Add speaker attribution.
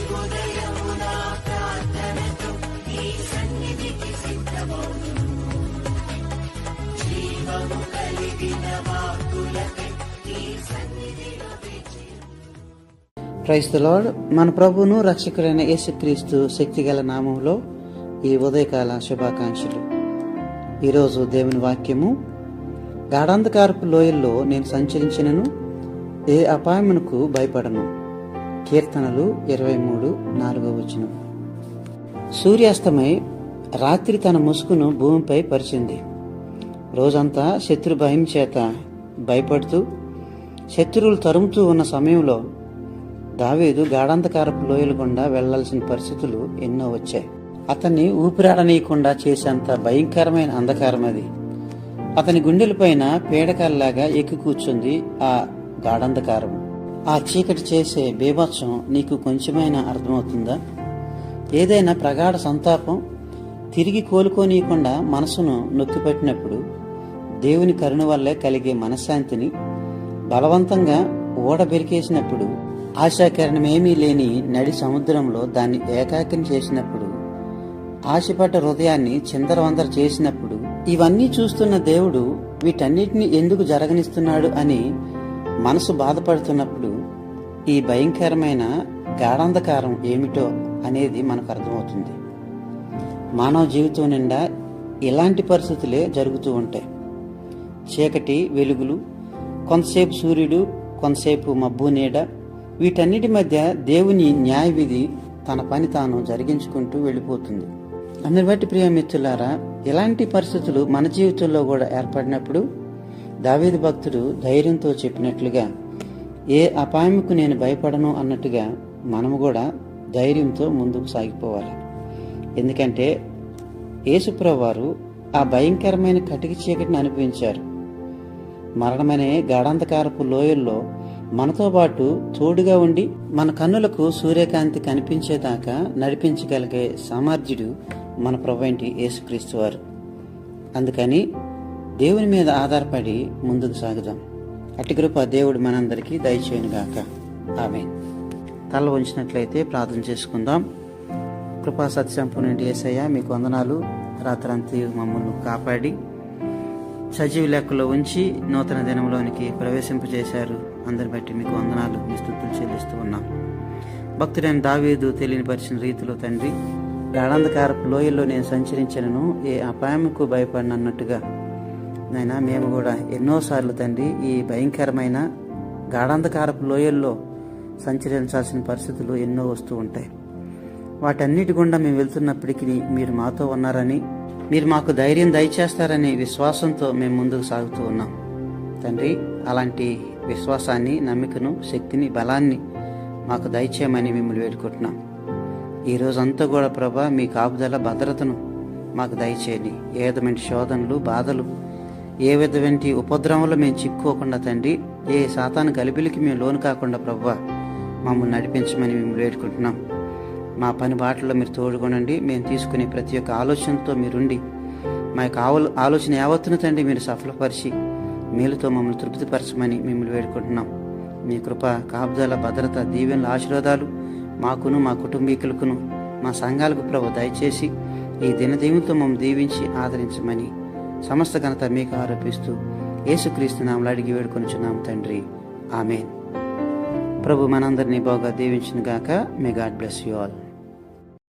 Speaker 1: Praise the lord. మన ప్రభువును రక్షకుడైన యేసుక్రీస్తు శక్తిగల నామంలో ఈ ఉదయకాల శుభాకాంక్షలు. ఈరోజు దేవుని వాక్యము, గాఢాంధకారపు లోయల్లో నేను సంచరించినను ఏ అపాయమునకు భయపడను. కీర్తనలు 23:4. సూర్యాస్తమై రాత్రి తన ముసుగును భూమిపై పరిచింది. రోజంతా శత్రు భయం చేత భయపడుతూ శత్రువులు తరుముతూ ఉన్న సమయంలో దావీదు గాఢాంధకారపు లోయల గుండా వెళ్లాల్సిన పరిస్థితులు ఎన్నో వచ్చాయి. అతన్ని ఊపిరాడనీయకుండా చేసేంత భయంకరమైన అంధకారం అది. అతని గుండెలపైన పీడకల్లాగా ఎక్కి కూర్చుంది ఆ గాఢాంధకారం. ఆ చీకటి చేసే బీభత్సం నీకు కొంచెమైనా అర్థమవుతుందా? ఏదైనా ప్రగాఢ సంతాపం తిరిగి కోలుకోనీయకుండా మనసును నొక్కిపెట్టినప్పుడు దేవుని కరుణ వల్లే కలిగే మనశ్శాంతిని బలవంతంగా ఓడబెరికేసినప్పుడు, ఆశాకిరణమేమీ లేని నడి సముద్రంలో దాన్ని ఏకాకిని చేసినప్పుడు, ఆశపడ్డ హృదయాన్ని చిందరవందర చేసినప్పుడు, ఇవన్నీ చూస్తున్న దేవుడు వీటన్నిటిని ఎందుకు జరగనిస్తున్నాడు అని మనసు బాధపడుతున్నప్పుడు ఈ భయంకరమైన గాఢాంధకారం ఏమిటో అనేది మనకు అర్థమవుతుంది. మానవ జీవితం నిండా ఇలాంటి పరిస్థితులే జరుగుతూ ఉంటాయి. చీకటి వెలుగులు, కొంతసేపు సూర్యుడు, కొంతసేపు మబ్బు నీడ, వీటన్నిటి మధ్య దేవుని న్యాయ విధి తన పని తాను జరిగించుకుంటూ వెళ్ళిపోతుంది. అందుని బట్టి ప్రియ మిత్రులారా, ఇలాంటి పరిస్థితులు మన జీవితంలో కూడా ఏర్పడినప్పుడు దావీదు భక్తుడు ధైర్యంతో చెప్పినట్లుగా, ఏ అపాయముకు నేను భయపడను అన్నట్టుగా మనము కూడా ధైర్యంతో ముందుకు సాగిపోవాలి. ఎందుకంటే యేసుప్రభువు వారు ఆ భయంకరమైన కటిక చీకటిని అనుభవించారు. మరణమనే గాఢాంధకారపు లోయల్లో మనతో పాటు తోడుగా ఉండి మన కన్నులకు సూర్యకాంతి కనిపించేదాకా నడిపించగలిగే సామర్థ్యుడు మన ప్రభువైన యేసుక్రీస్తు వారు. అందుకని దేవుని మీద ఆధారపడి ముందుకు సాగుదాం. అట్టి కృప దేవుడు మనందరికీ దయచేయునుగాక. ఆమేన్. తల ఉంచినట్లయితే ప్రార్థన చేసుకుందాం. కృపా సత్యసంపూర్ణుడు యేసయ్య, మీకు వందనాలు. రాత్రంతా మమ్మల్ని కాపాడి సజీవ లెక్కలో ఉంచి నూతన దినంలోనికి ప్రవేశింపజేశారు. అందరి బట్టి మీకు వందనాలు, మీ స్తుతులు చెల్లిస్తూ ఉన్నాం. భక్తుడైన దావీదు తెలియనిపరిచిన రీతిలో తండ్రి, గాఢాంధకారపు లోయల్లో నేను సంచరించినను ఏ అపాయముకు భయపడినన్నట్టుగా నాయనా మేము కూడా ఎన్నోసార్లు తండ్రి ఈ భయంకరమైన గాఢాంధకారపు లోయల్లో సంచరించాల్సిన పరిస్థితులు ఎన్నో వస్తూ ఉంటాయి. వాటన్నిటి గుండా మేము వెళ్తున్నప్పటికీ మీరు మాతో ఉన్నారని, మీరు మాకు ధైర్యం దయచేస్తారని విశ్వాసంతో మేము ముందుకు సాగుతూ ఉన్నాం తండ్రి. అలాంటి విశ్వాసాన్ని, నమ్మికను, శక్తిని, బలాన్ని మాకు దయచేయమని మిమ్మల్ని వేడుకుంటున్నాం. ఈ రోజంతా కూడా ప్రభా మీ కాపుదల, భద్రతను మాకు దయచేయండి. ఏ విధమైన శోధనలు, బాధలు, ఏ విధమైన ఉపద్రవంలో మేము చిక్కుకోకుండా తండ్రి, ఏ సాతాను గలిబిలికి మేము లోను కాకుండా ప్రభా మమ్మల్ని నడిపించమని మిమ్మల్ని వేడుకుంటున్నాం. మా పని బాటలో మీరు తోడుకొనండి. మేము తీసుకునే ప్రతి ఒక్క ఆలోచనతో మీరుండి మా యొక్క ఆలోచన యావత్తును తండ్రి మీరు సఫలపరిచి మేలుతో మమ్మల్ని తృప్తిపరచమని మిమ్మల్ని వేడుకుంటున్నాం. మీ కృప, కాపుదల, భద్రత, దీవెనల ఆశీర్వాదాలు మాకును, మా కుటుంబీకులకును, మా సంఘాలకు ప్రభు దయచేసి ఈ దినదీవులతో మమ్మల్ని దీవించి ఆదరించమని సమస్త ఘనత మీకు ఆరోపిస్తూ యేసుక్రీస్తు నామములో అడిగి వేడుకొనుచున్నాం తండ్రి. ఆమేన్. ప్రభు మనందరినీ బాగా దీవించును గాక. May God bless you all.